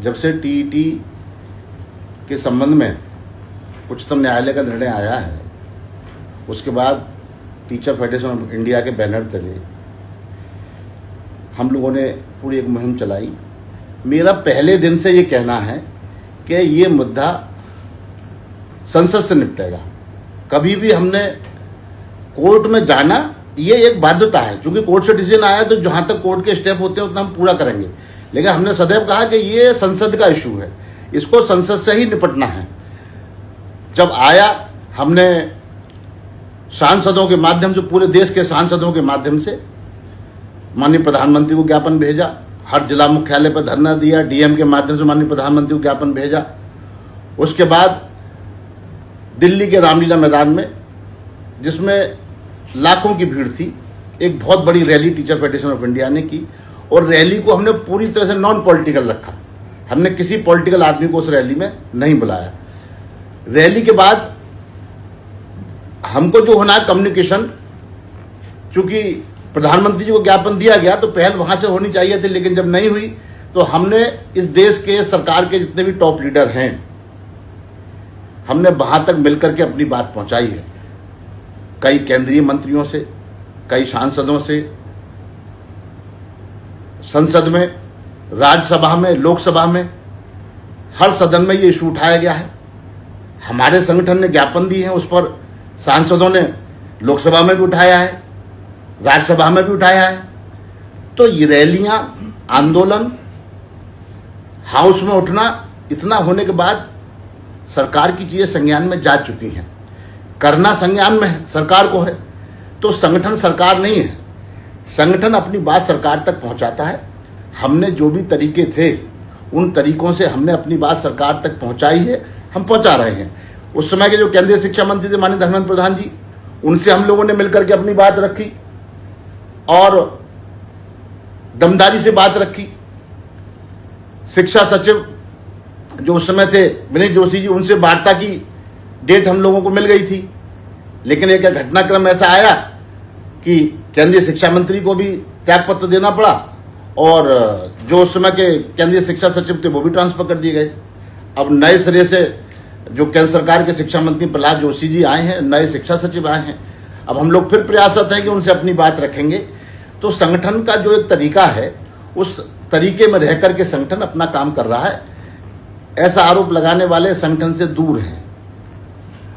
जब से टीईटी के संबंध में उच्चतम न्यायालय का निर्णय आया है, उसके बाद टीचर फेडरेशन ऑफ इंडिया के बैनर तले हम लोगों ने पूरी एक मुहिम चलाई। मेरा पहले दिन से ये कहना है कि ये मुद्दा संसद से निपटेगा। कभी भी हमने कोर्ट में जाना ये एक बाध्यता है, क्योंकि कोर्ट से डिसीजन आया तो जहां तक कोर्ट के स्टेप होते हैं उतना हम पूरा करेंगे, लेकिन हमने सदैव कहा कि ये संसद का इशू है, इसको संसद से ही निपटना है। जब आया हमने सांसदों के माध्यम से, पूरे देश के सांसदों के माध्यम से माननीय प्रधानमंत्री को ज्ञापन भेजा, हर जिला मुख्यालय पर धरना दिया, डीएम के माध्यम से माननीय प्रधानमंत्री को ज्ञापन भेजा। उसके बाद दिल्ली के रामलीला मैदान में, जिसमें लाखों की भीड़ थी, एक बहुत बड़ी rally teacher federation of India ने की, और रैली को हमने पूरी तरह से नॉन पॉलिटिकल रखा। हमने किसी पॉलिटिकल आदमी को उस रैली में नहीं बुलाया। रैली के बाद हमको जो होना है कम्युनिकेशन, चूंकि प्रधानमंत्री जी को ज्ञापन दिया गया तो पहल वहां से होनी चाहिए थी, लेकिन जब नहीं हुई तो हमने इस देश के सरकार के जितने भी टॉप लीडर हैं, हमने वहां तक मिलकर के अपनी बात पहुंचाई है। कई केंद्रीय मंत्रियों से, कई सांसदों से, संसद में, राज्यसभा में, लोकसभा में, हर सदन में ये इशू उठाया गया है। हमारे संगठन ने ज्ञापन दिए हैं, उस पर सांसदों ने लोकसभा में भी उठाया है, राज्यसभा में भी उठाया है। तो ये रैलियां, आंदोलन, हाउस में उठना, इतना होने के बाद सरकार की चीजें संज्ञान में जा चुकी हैं। करना संज्ञान में है, सरकार को है। तो संगठन सरकार नहीं है, संगठन अपनी बात सरकार तक पहुंचाता है। हमने जो भी तरीके थे उन तरीकों से हमने अपनी बात सरकार तक पहुंचाई है, हम पहुंचा रहे हैं। उस समय के जो केंद्रीय शिक्षा मंत्री थे माननीय धर्मेंद्र प्रधान जी, उनसे हम लोगों ने मिलकर के अपनी बात रखी और दमदारी से बात रखी। शिक्षा सचिव जो उस समय थे विनीत जोशी जी, उनसे वार्ता की डेट हम लोगों को मिल गई थी, लेकिन एक घटनाक्रम ऐसा आया कि केंद्रीय शिक्षा मंत्री को भी त्यागपत्र देना पड़ा, और जो उस समय के केंद्रीय शिक्षा सचिव थे वो भी ट्रांसफर कर दिए गए। अब नए सिरे से जो केंद्र सरकार के शिक्षा मंत्री प्रहलाद जोशी जी आए हैं, नए शिक्षा सचिव आए हैं। अब हम लोग फिर प्रयासरत हैं कि उनसे अपनी बात रखेंगे। तो संगठन का जो एक तरीका है, उस तरीके में रह करके संगठन अपना काम कर रहा है। ऐसा आरोप लगाने वाले संगठन से दूर हैं।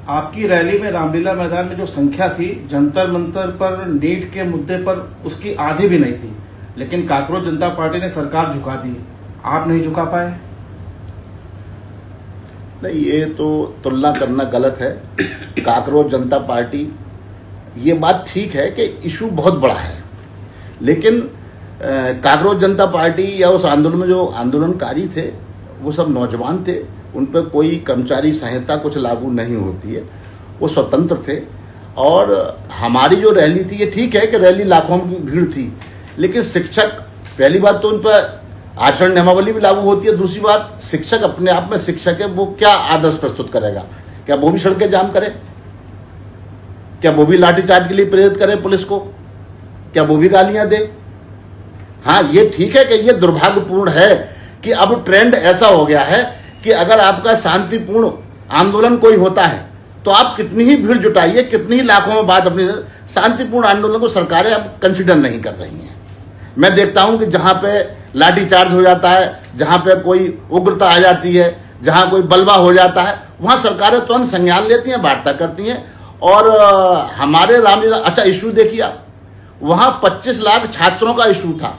आपकी रैली में रामलीला मैदान में जो संख्या थी, जंतर मंतर पर नीट के मुद्दे पर उसकी आधी भी नहीं थी, लेकिन कांग्रेस जनता पार्टी ने सरकार झुका दी, आप नहीं झुका पाए? नहीं, ये तो तुलना करना गलत है। कांग्रेस जनता पार्टी, ये बात ठीक है कि इशू बहुत बड़ा है, लेकिन कांग्रेस जनता पार्टी या उस आंदोलन में जो आंदोलनकारी थे वो सब नौजवान थे, उन पर कोई कर्मचारी संहिता कुछ लागू नहीं होती है, वो स्वतंत्र थे। और हमारी जो रैली थी, ये ठीक है कि रैली लाखों की भीड़ थी, लेकिन शिक्षक, पहली बात तो उन पर आचरण नियमावली भी लागू होती है। दूसरी बात, शिक्षक अपने आप में शिक्षक है, वो क्या आदर्श प्रस्तुत करेगा? क्या वो भी सड़कें जाम करे? क्या वो भी लाठीचार्ज के लिए प्रेरित करे पुलिस को? क्या वो भी गालियां दे? हाँ, ये ठीक है कि ये दुर्भाग्यपूर्ण है कि अब ट्रेंड ऐसा हो गया है कि अगर आपका शांतिपूर्ण आंदोलन कोई होता है तो आप कितनी ही भीड़ जुटाइए, कितनी ही लाखों में बात, अपनी शांतिपूर्ण आंदोलन को सरकारें अब कंसिडर नहीं कर रही हैं। मैं देखता हूं कि जहां पे लाठीचार्ज हो जाता है, जहां पे कोई उग्रता आ जाती है, जहां कोई बलवा हो जाता है, वहां सरकारें तुरंत संज्ञान लेती हैं, वार्ता करती हैं। और हमारे रामलीला, अच्छा इशू देखिए आप, वहां 25 लाख छात्रों का इशू था,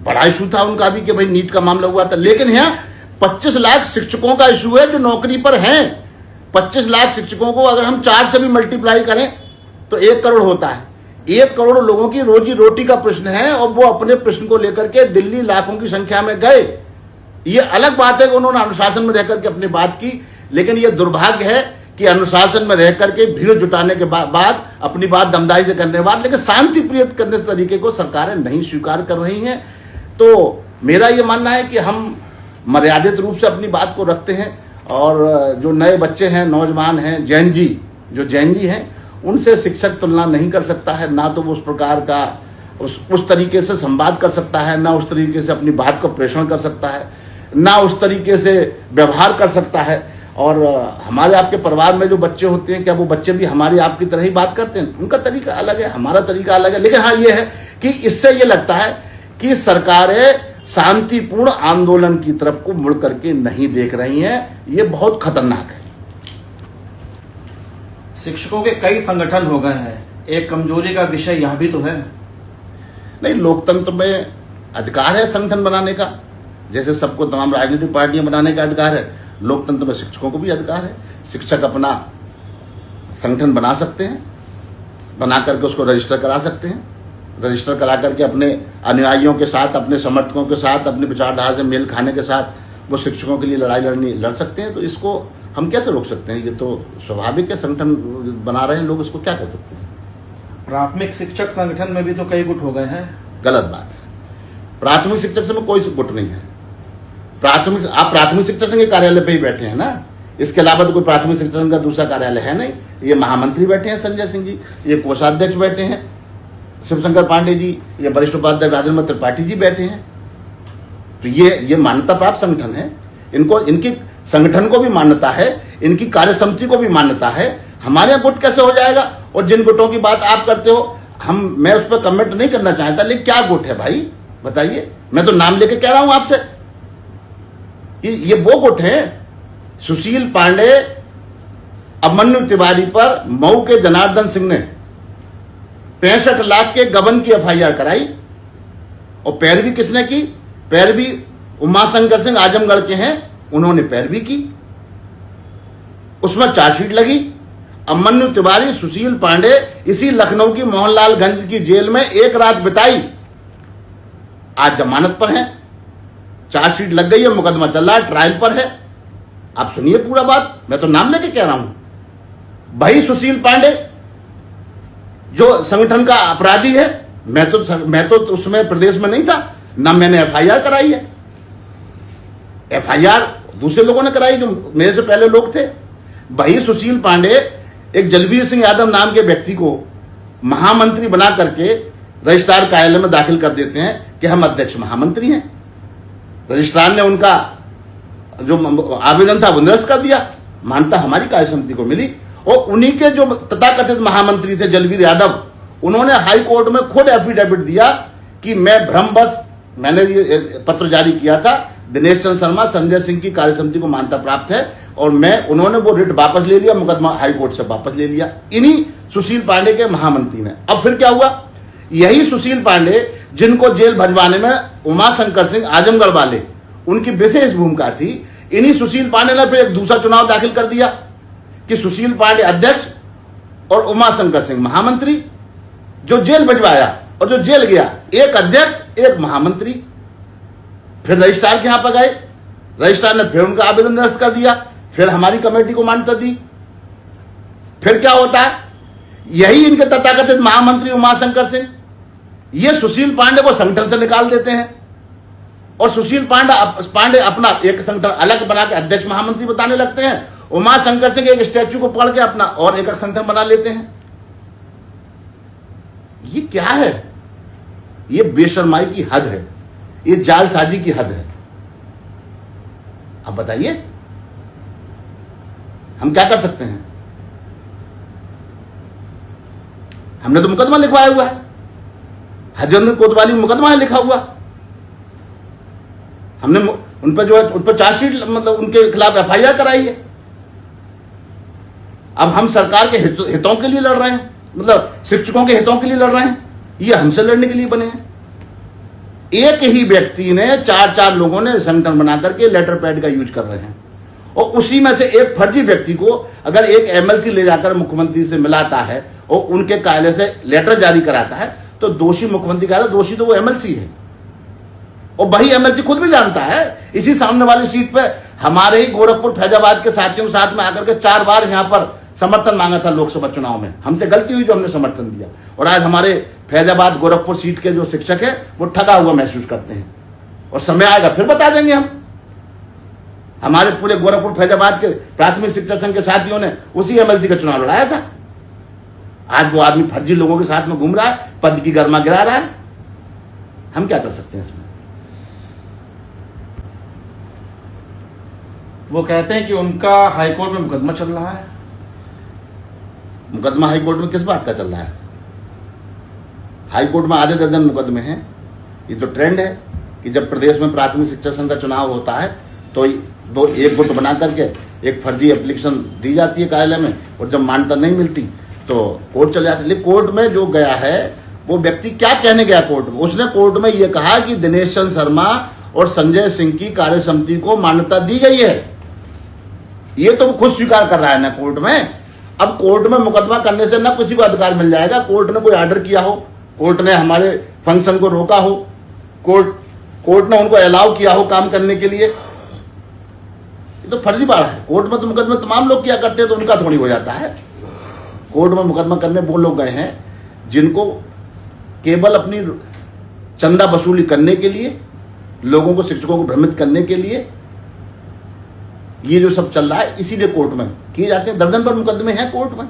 बड़ा इशू था उनका भी कि भाई नीट का मामला हुआ था, लेकिन यहाँ 25 लाख शिक्षकों का इशू है जो नौकरी पर हैं। 25 लाख शिक्षकों को अगर हम 4 से भी मल्टीप्लाई करें तो 1 करोड़ होता है। 1 करोड़ लोगों की रोजी रोटी का प्रश्न है, और वो अपने प्रश्न को लेकर के दिल्ली लाखों की संख्या में गए। ये अलग बात है कि उन्होंने अनुशासन में रहकर के अपनी बात की, लेकिन ये दुर्भाग्य है कि अनुशासन में रह करके भीड़ जुटाने के बाद अपनी बात दमदाई से करने के बाद, लेकिन शांति प्रिय करने के तरीके को सरकारें नहीं स्वीकार कर रही हैं। तो मेरा ये मानना है कि हम मर्यादित रूप से अपनी बात को रखते हैं, और जो नए बच्चे हैं, नौजवान हैं, जैन जी हैं, उनसे शिक्षक तुलना नहीं कर सकता है। ना तो वो उस प्रकार का उस तरीके से संवाद कर सकता है, ना उस तरीके से अपनी बात को प्रेषण कर सकता है। ना उस तरीके से व्यवहार कर सकता है। और हमारे आपके परिवार में जो बच्चे होते हैं, क्या वो बच्चे भी हमारी आपकी तरह ही बात करते हैं? उनका तरीका अलग है, हमारा तरीका अलग है। लेकिन हाँ, ये है कि इससे ये लगता है कि सरकारें शांतिपूर्ण आंदोलन की तरफ को मुड़ करके नहीं देख रही हैं। ये बहुत खतरनाक है। शिक्षकों के कई संगठन हो गए हैं, एक कमजोरी का विषय यह भी तो है। नहीं, लोकतंत्र में अधिकार है संगठन बनाने का, जैसे सबको तमाम राजनीतिक पार्टियां बनाने का अधिकार है। लोकतंत्र में शिक्षकों को भी अधिकार है। शिक्षक अपना संगठन बना सकते हैं, बना करके उसको रजिस्टर करा सकते हैं। रजिस्टर करा करके अपने अनुयायियों के साथ, अपने समर्थकों के साथ, अपनी विचारधारा से मेल खाने के साथ वो शिक्षकों के लिए लड़ाई लड़ सकते हैं। तो इसको हम कैसे रोक सकते हैं? ये तो स्वाभाविक है, संगठन बना रहे हैं लोग, इसको क्या कर सकते हैं? प्राथमिक शिक्षक संगठन में भी तो कई गुट हो गए हैं। गलत बात है। प्राथमिक शिक्षक संघ में कोई गुट नहीं है। आप प्राथमिक शिक्षक संघ के कार्यालय पे ही बैठे हैं ना, इसके अलावा तो कोई प्राथमिक शिक्षक संघ का दूसरा कार्यालय है नहीं। ये महामंत्री बैठे हैं संजय सिंह जी, ये कोषाध्यक्ष बैठे हैं शिवशंकर पांडे जी, ये वरिष्ठ उपाध्यक्ष राजेंद्र त्रिपाठी जी बैठे हैं। तो ये मान्यता प्राप्त संगठन है। इनको, इनकी संगठन को भी मान्यता है, इनकी कार्यसमिति को भी मान्यता है। हमारे यहाँ गुट कैसे हो जाएगा? और जिन गुटों की बात आप करते हो, मैं उस पर कमेंट नहीं करना चाहता, लेकिन क्या गुट है भाई बताइए? मैं तो नाम लेके कह रहा हूं आपसे। ये वो गुट है। सुशील पांडे, अभिमन्यु तिवारी पर मऊ के जनार्दन सिंह ने 65 लाख के गबन की एफआईआर कराई। और पैरवी किसने की? पैरवी उमाशंकर सिंह आजमगढ़ के हैं, उन्होंने पैरवी की। उसमें चार्जशीट लगी। अभिमन्यु तिवारी, सुशील पांडे इसी लखनऊ की मोहनलालगंज की जेल में एक रात बिताई, आज जमानत पर हैं। चार्जशीट लग गई है, मुकदमा चल रहा है, ट्रायल पर है। आप सुनिए पूरा बात, मैं तो नाम लेके कह रहा हूं। भाई सुशील पांडे जो संगठन का अपराधी है, मैं तो उसमें प्रदेश में नहीं था ना, मैंने एफआईआर कराई है। एफआईआर दूसरे लोगों ने कराई जो मेरे से पहले लोग थे। भाई सुशील पांडे एक जलबीर सिंह यादव नाम के व्यक्ति को महामंत्री बना करके रजिस्ट्रार कार्यालय में दाखिल कर देते हैं कि हम अध्यक्ष महामंत्री हैं। रजिस्ट्रार ने उनका जो आवेदन था वो निरस्त कर दिया। मान्यता हमारी कार्यसमिति को मिली। और उन्हीं के जो तथाकथित महामंत्री थे जलबीर यादव, उन्होंने हाई कोर्ट में खुद एफिडेविट दिया कि मैं भ्रमवश, मैंने ये पत्र जारी किया था, दिनेश चंद्र शर्मा संजय सिंह की कार्यसमिति को मान्यता प्राप्त है। और उन्होंने वो रिट वापस ले लिया, मुकदमा हाई कोर्ट से वापस ले लिया, इन्हीं सुशील पांडे के महामंत्री ने। अब फिर क्या हुआ? यही सुशील पांडे जिनको जेल भजवाने में उमाशंकर सिंह आजमगढ़ वाले, उनकी विशेष भूमिका थी, इन्हीं सुशील पांडे ने फिर एक दूसरा चुनाव दाखिल कर दिया कि सुशील पांडे अध्यक्ष और उमाशंकर सिंह महामंत्री। जो जेल भजवाया और जो जेल गया, एक अध्यक्ष एक महामंत्री। फिर रजिस्ट्रार के यहां पर गए, रजिस्ट्रार ने फिर उनका आवेदन निरस्त कर दिया, फिर हमारी कमेटी को मान्यता दी। फिर क्या होता है? यही इनके तथाकथित महामंत्री उमाशंकर सिंह ये सुशील पांडे को संगठन से निकाल देते हैं। और सुशील पांडे अपना एक संगठन अलग बना के अध्यक्ष महामंत्री बताने लगते हैं। उमाशंकर सिंह एक स्टैच्यू को पकड़ के अपना और एक संगठन बना लेते हैं। ये क्या है? ये बेशर्माई की हद है, ये जालसाजी की हद है। अब बताइए हम क्या कर सकते हैं? हमने तो मुकदमा लिखवाया हुआ है, हरजंद कोतवाली मुकदमा है लिखा हुआ। हमने उन पर जो है उन पर चार्जशीट, मतलब उनके खिलाफ एफआईआर कराई है। अब हम सरकार के हितों के लिए लड़ रहे हैं, मतलब शिक्षकों के हितों के लिए लड़ रहे हैं। ये हमसे लड़ने के लिए बने हैं। एक ही व्यक्ति ने 4 लोगों ने संगठन बना करके लेटर पैड का यूज कर रहे हैं। और उसी में से एक फर्जी व्यक्ति को अगर एक एमएलसी ले जाकर मुख्यमंत्री से मिलाता है और उनके कार्यालय से लेटर जारी कराता है, तो दोषी मुख्यमंत्री का दोषी तो वो एमएलसी है। और वही एमएलसी खुद भी जानता है, इसी सामने वाली सीट पे हमारे ही गोरखपुर फैजाबाद के साथियों के साथ में आकर के 4 बार यहां पर समर्थन मांगा था लोकसभा चुनाव में। हमसे गलती हुई जो हमने समर्थन दिया। और आज हमारे फैजाबाद गोरखपुर सीट के जो शिक्षक है वो ठगा हुआ महसूस करते हैं। और समय आएगा फिर बता देंगे हम। हमारे पूरे गोरखपुर फैजाबाद के प्राथमिक शिक्षा संघ के साथियों ने उसी एमएलसी का चुनाव लड़ाया था। आज वो आदमी फर्जी लोगों के साथ में घूम रहा है, पद की गर्मा गिरा रहा है। हम क्या कर सकते हैं इसमें? वो कहते हैं कि उनका हाईकोर्ट में मुकदमा चल रहा है। मुकदमा हाईकोर्ट में किस बात का चल रहा है? हाईकोर्ट में आधे दर्जन मुकदमे हैं। ये तो ट्रेंड है कि जब प्रदेश में प्राथमिक शिक्षा संघ का चुनाव होता है तो एक गुट बना करके एक फर्जी एप्लीकेशन दी जाती है कार्यालय में, और जब मान्यता नहीं मिलती तो कोर्ट चले जाते। लेकिन कोर्ट में जो गया है वो व्यक्ति क्या कहने गया कोर्ट में? उसने कोर्ट में ये कहा कि दिनेश चंद्र शर्मा और संजय सिंह की कार्य समिति को मान्यता दी गई है। ये तो खुद स्वीकार कर रहा है ना कोर्ट में। अब कोर्ट में मुकदमा करने से ना किसी को अधिकार मिल जाएगा। कोर्ट ने कोई ऑर्डर किया हो, कोर्ट ने हमारे फंक्शन को रोका हो, कोर्ट ने उनको अलाउ किया हो काम करने के लिए, ये तो फर्जीवाड़ा है। कोर्ट में तो मुकदमे तमाम लोग किया करते हैं, तो उनका थोड़ी हो जाता है। कोर्ट में मुकदमा करने वो लोग गए हैं जिनको केवल अपनी चंदा वसूली करने के लिए, लोगों को, शिक्षकों को भ्रमित करने के लिए ये जो सब चल रहा है, इसीलिए कोर्ट में किए जाते हैं। दर्जन पर मुकदमे हैं कोर्ट में।